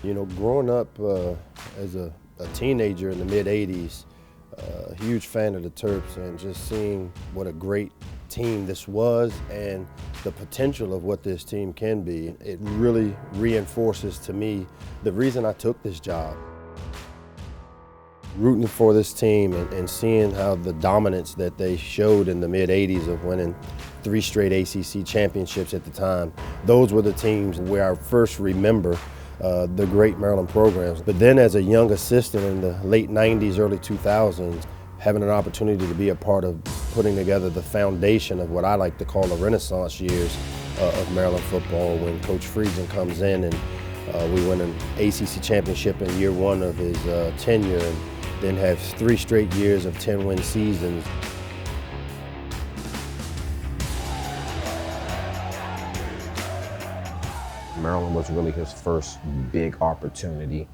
You know, growing up as a teenager in the mid-'80s, a huge fan of the Terps, and just seeing what a great team this was and the potential of what this team can be, it really reinforces to me the reason I took this job. Rooting for this team and seeing how the dominance that they showed in the mid-'80s of winning 3 straight ACC championships at the time, those were the teams where I first remember the great Maryland programs. But then as a young assistant in the late 90s, early 2000s, having an opportunity to be a part of putting together the foundation of what I like to call the Renaissance years of Maryland football, when Coach Friedgen comes in and we win an ACC championship in year 1 of his tenure, and then have 3 straight years of 10-win seasons. Maryland was really his first big opportunity,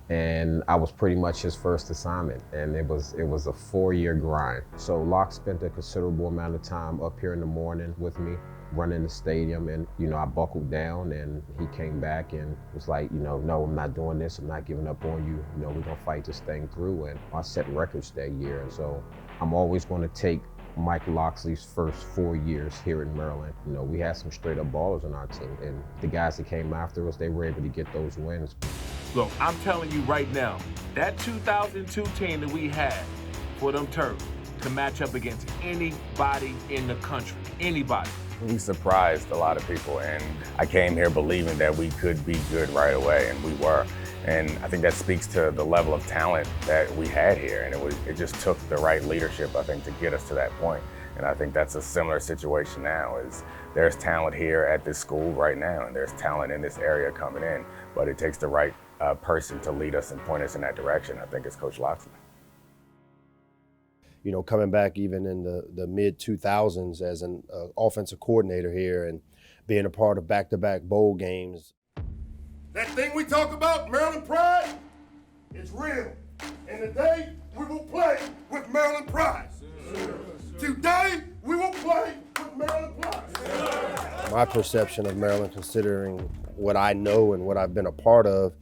and I was pretty much his first assignment, and it was a 4-year grind. So Locke spent a considerable amount of time up here in the morning with me, running the stadium, and I buckled down, and he came back and was like, no, I'm not doing this, I'm not giving up on you, we're gonna fight this thing through. And I set records that year, and so I'm always gonna take Mike Locksley's first 4 years here in Maryland. We had some straight up ballers on our team, and the guys that came after us, they were able to get those wins. Look, I'm telling you right now, that 2002 team that we had for them Terps can match up against anybody in the country, anybody. We surprised a lot of people, and I came here believing that we could be good right away, and we were. And I think that speaks to the level of talent that we had here, and it just took the right leadership, I think, to get us to that point. And I think that's a similar situation now. Is there's talent here at this school right now, and there's talent in this area coming in, but it takes the right person to lead us and point us in that direction. I think it's Coach Locksley. Coming back even in the mid-2000s as an offensive coordinator here and being a part of back-to-back bowl games. That thing we talk about, Maryland pride, it's real. And today, we will play with Maryland pride. Today, we will play with Maryland pride. My perception of Maryland, considering what I know and what I've been a part of,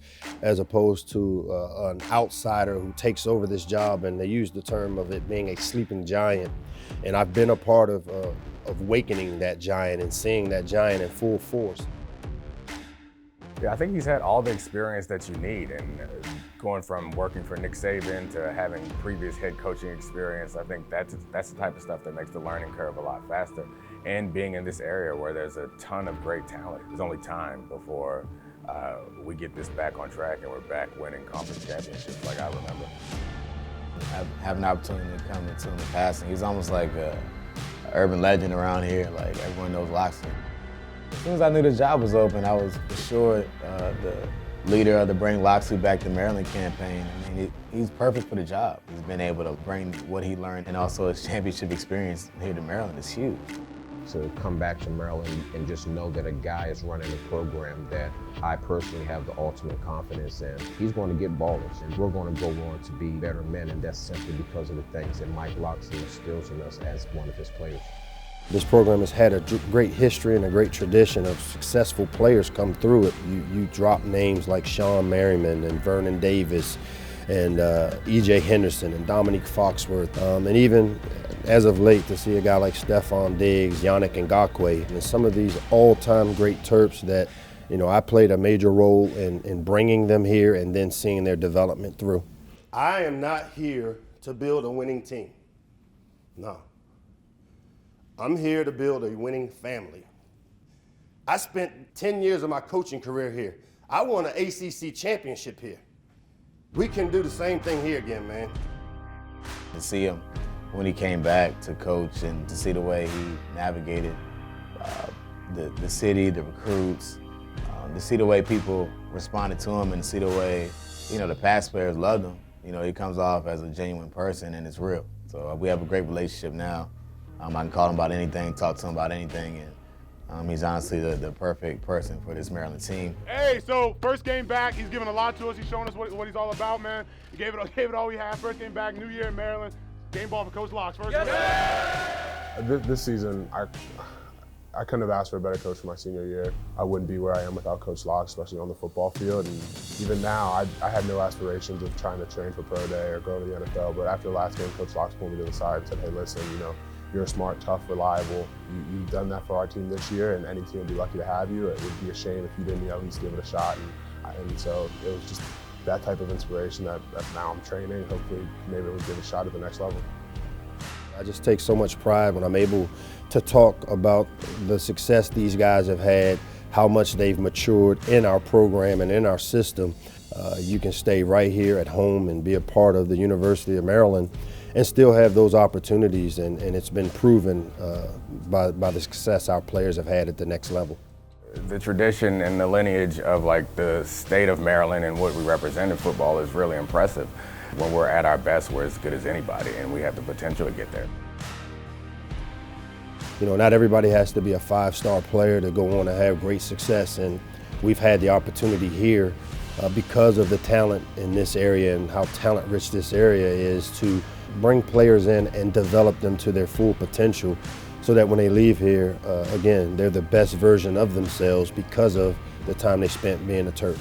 as opposed to an outsider who takes over this job, and they use the term of it being a sleeping giant. And I've been a part of awakening that giant and seeing that giant in full force. Yeah, I think he's had all the experience that you need, and going from working for Nick Saban to having previous head coaching experience, I think that's the type of stuff that makes the learning curve a lot faster. And being in this area where there's a ton of great talent, there's only time before we get this back on track and we're back winning conference championships like I remember. I have an opportunity to come into him in passing. He's almost like an urban legend around here. Like, everyone knows Locksley. As soon as I knew the job was open, I was for sure the leader of the Bring Locksley Back to Maryland campaign. I mean, he's perfect for the job. He's been able to bring what he learned and also his championship experience here to Maryland is huge. To come back to Maryland and just know that a guy is running a program that I personally have the ultimate confidence in. He's going to get ballers, and we're going to go on to be better men, and that's simply because of the things that Mike Locksley instills in us as one of his players. This program has had a great history and a great tradition of successful players come through it. You drop names like Sean Merriman and Vernon Davis and E.J. Henderson and Dominique Foxworth, and even as of late to see a guy like Stephon Diggs, Yannick Ngakoue, and some of these all-time great Terps that I played a major role in bringing them here and then seeing their development through. I am not here to build a winning team. No. I'm here to build a winning family. I spent 10 years of my coaching career here. I won an ACC championship here. We can do the same thing here again, man. To see him when he came back to coach and to see the way he navigated the city, the recruits, to see the way people responded to him and to see the way, the past players loved him. He comes off as a genuine person and it's real. So we have a great relationship now. I can call him about anything, talk to him about anything, and he's honestly the perfect person for this Maryland team. Hey, so first game back, he's given a lot to us. He's showing us what he's all about, man. He gave it all we had. First game back, new year in Maryland. Game ball for Coach Locks. First game. This season, I couldn't have asked for a better coach for my senior year. I wouldn't be where I am without Coach Locke, especially on the football field. And even now, I had no aspirations of trying to train for pro day or go to the NFL. But after the last game, Coach Locke pulled me to the side and said, hey, listen, you know, you're smart, tough, reliable. You've done that for our team this year, and any team would be lucky to have you. It would be a shame if you didn't at least give it a shot. And so it was just that type of inspiration that now I'm training. Hopefully, maybe we'll give a shot at the next level. I just take so much pride when I'm able to talk about the success these guys have had, how much they've matured in our program and in our system. You can stay right here at home and be a part of the University of Maryland and still have those opportunities, and it's been proven by the success our players have had at the next level. The tradition and the lineage of like the state of Maryland and what we represent in football is really impressive. When we're at our best, we're as good as anybody, and we have the potential to get there. You know, not everybody has to be a five-star player to go on to have great success, and we've had the opportunity here because of the talent in this area and how talent-rich this area is to bring players in and develop them to their full potential so that when they leave here, again, they're the best version of themselves because of the time they spent being a Terp.